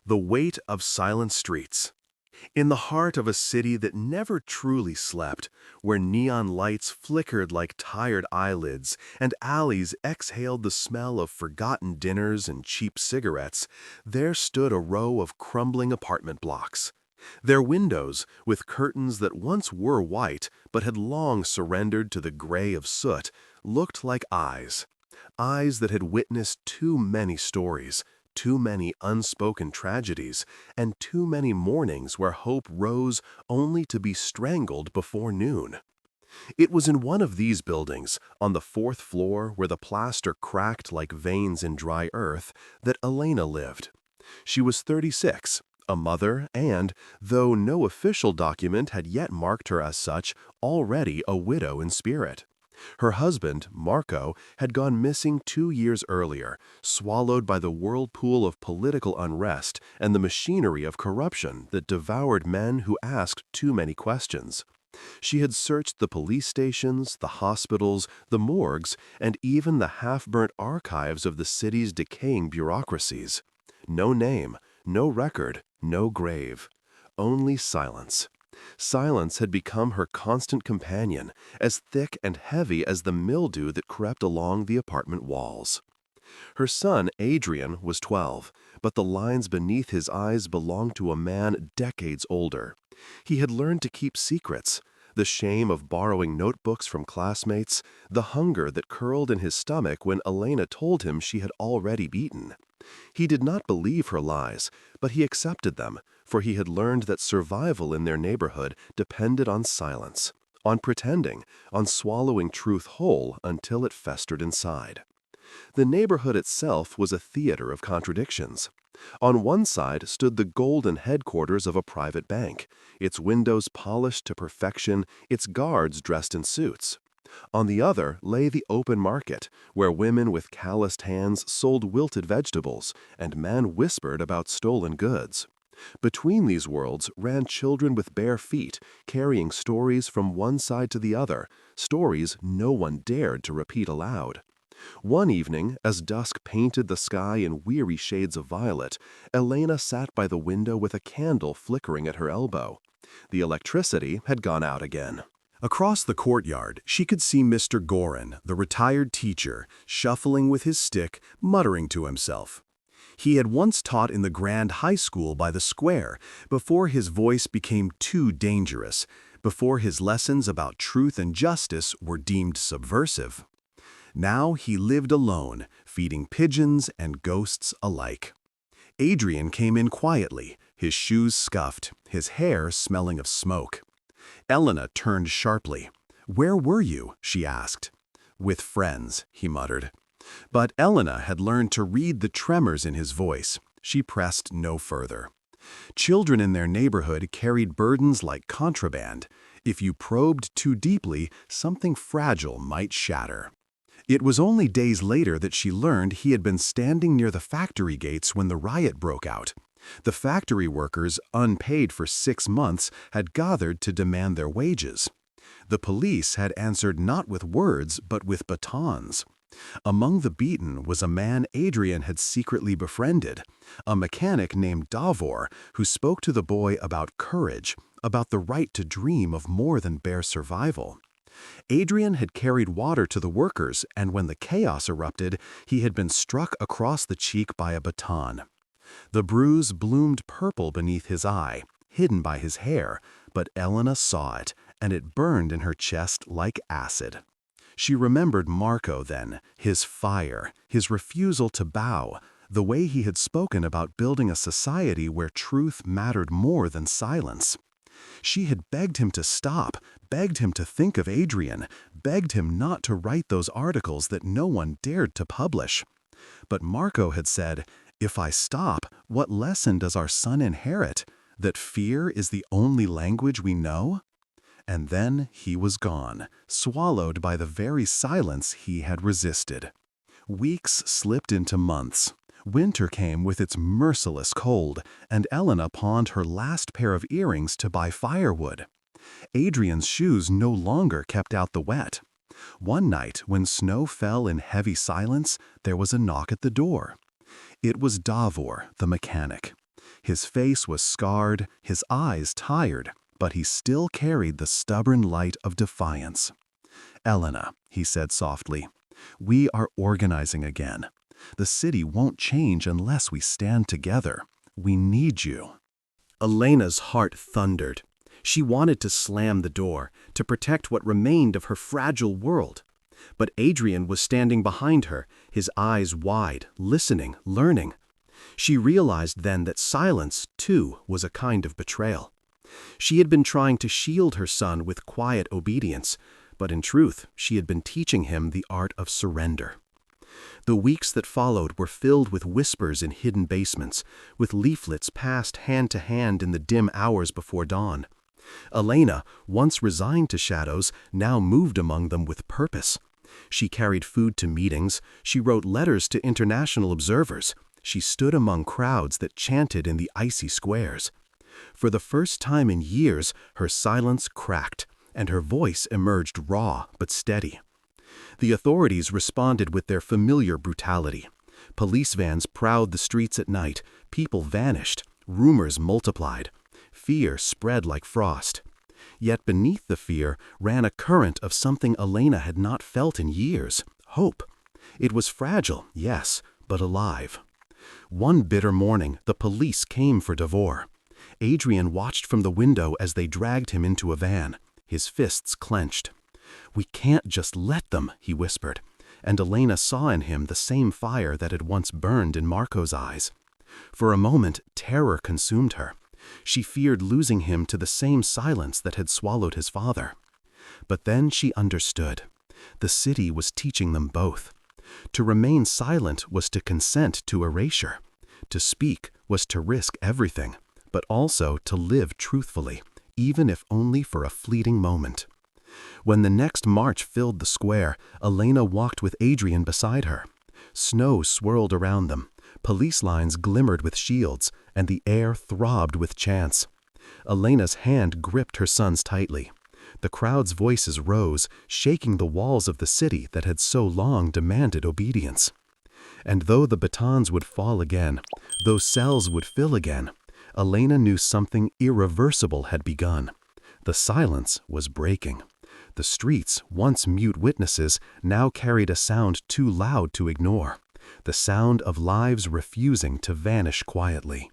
The weight of silent streets. In the heart of a city that never truly slept, where neon lights flickered like tired eyelids and alleys exhaled the smell of forgotten dinners and cheap cigarettes, there stood a row of crumbling apartment blocks. Their windows, with curtains that once were white but had long surrendered to the gray of soot, looked like eyes. Eyes that had witnessed too many stories, too many unspoken tragedies, and too many mornings where hope rose only to be strangled before noon. It was in one of these buildings, on the fourth floor where the plaster cracked like veins in dry earth, that Elena lived. She was 36, a mother and, though no official document had yet marked her as such, already a widow in spirit. Her husband, Marco, had gone missing 2 years earlier, swallowed by the whirlpool of political unrest and the machinery of corruption that devoured men who asked too many questions. She had searched the police stations, the hospitals, the morgues, and even the half-burnt archives of the city's decaying bureaucracies. No name, no record, no grave. Only silence. Silence had become her constant companion, as thick and heavy as the mildew that crept along the apartment walls. Her son, Adrian, was 12, but the lines beneath his eyes belonged to a man decades older. He had learned to keep secrets, the shame of borrowing notebooks from classmates, the hunger that curled in his stomach when Elena told him she had already eaten. He did not believe her lies, but he accepted them, for he had learned that survival in their neighborhood depended on silence, on pretending, on swallowing truth whole until it festered inside. The neighborhood itself was a theater of contradictions. On one side stood the golden headquarters of a private bank, its windows polished to perfection, its guards dressed in suits. On the other lay the open market, where women with calloused hands sold wilted vegetables, and men whispered about stolen goods. Between these worlds ran children with bare feet, carrying stories from one side to the other, stories no one dared to repeat aloud. One evening, as dusk painted the sky in weary shades of violet, Elena sat by the window with a candle flickering at her elbow. The electricity had gone out again. Across the courtyard, she could see Mr. Gorin, the retired teacher, shuffling with his stick, muttering to himself. He had once taught in the Grand High School by the square, before his voice became too dangerous, before his lessons about truth and justice were deemed subversive. Now he lived alone, feeding pigeons and ghosts alike. Adrian came in quietly, his shoes scuffed, his hair smelling of smoke. Elena turned sharply. "Where were you?" she asked. "With friends," he muttered. But Elena had learned to read the tremors in his voice. She pressed no further. Children in their neighborhood carried burdens like contraband. If you probed too deeply, something fragile might shatter. It was only days later that she learned he had been standing near the factory gates when the riot broke out. The factory workers, unpaid for 6 months, had gathered to demand their wages. The police had answered not with words, but with batons. Among the beaten was a man Adrian had secretly befriended, a mechanic named Davor, who spoke to the boy about courage, about the right to dream of more than bare survival. Adrian had carried water to the workers, and when the chaos erupted, he had been struck across the cheek by a baton. The bruise bloomed purple beneath his eye, hidden by his hair, but Elena saw it, and it burned in her chest like acid. She remembered Marco then, his fire, his refusal to bow, the way he had spoken about building a society where truth mattered more than silence. She had begged him to stop, begged him to think of Adrian, begged him not to write those articles that no one dared to publish. But Marco had said, "If I stop, what lesson does our son inherit? That fear is the only language we know?" And then he was gone, swallowed by the very silence he had resisted. Weeks slipped into months. Winter came with its merciless cold, and Elena pawned her last pair of earrings to buy firewood. Adrian's shoes no longer kept out the wet. One night, when snow fell in heavy silence, there was a knock at the door. It was Davor, the mechanic. His face was scarred, his eyes tired, but he still carried the stubborn light of defiance. "Elena," he said softly, "we are organizing again. The city won't change unless we stand together. We need you." Elena's heart thundered. She wanted to slam the door, to protect what remained of her fragile world. But Adrian was standing behind her, his eyes wide, listening, learning. She realized then that silence, too, was a kind of betrayal. She had been trying to shield her son with quiet obedience, but in truth, she had been teaching him the art of surrender. The weeks that followed were filled with whispers in hidden basements, with leaflets passed hand to hand in the dim hours before dawn. Elena, once resigned to shadows, now moved among them with purpose. She carried food to meetings, she wrote letters to international observers, she stood among crowds that chanted in the icy squares. For the first time in years, her silence cracked, and her voice emerged raw but steady. The authorities responded with their familiar brutality. Police vans prowled the streets at night, people vanished, rumors multiplied. Fear spread like frost. Yet beneath the fear ran a current of something Elena had not felt in years: hope. It was fragile, yes, but alive. One bitter morning, the police came for Devore. Adrian watched from the window as they dragged him into a van, his fists clenched. "We can't just let them," he whispered, and Elena saw in him the same fire that had once burned in Marco's eyes. For a moment, terror consumed her. She feared losing him to the same silence that had swallowed his father. But then she understood. The city was teaching them both. To remain silent was to consent to erasure. To speak was to risk everything, but also to live truthfully, even if only for a fleeting moment. When the next march filled the square, Elena walked with Adrian beside her. Snow swirled around them, police lines glimmered with shields, and the air throbbed with chants. Elena's hand gripped her son's tightly. The crowd's voices rose, shaking the walls of the city that had so long demanded obedience. And though the batons would fall again, though cells would fill again, Elena knew something irreversible had begun. The silence was breaking. The streets, once mute witnesses, now carried a sound too loud to ignore, the sound of lives refusing to vanish quietly.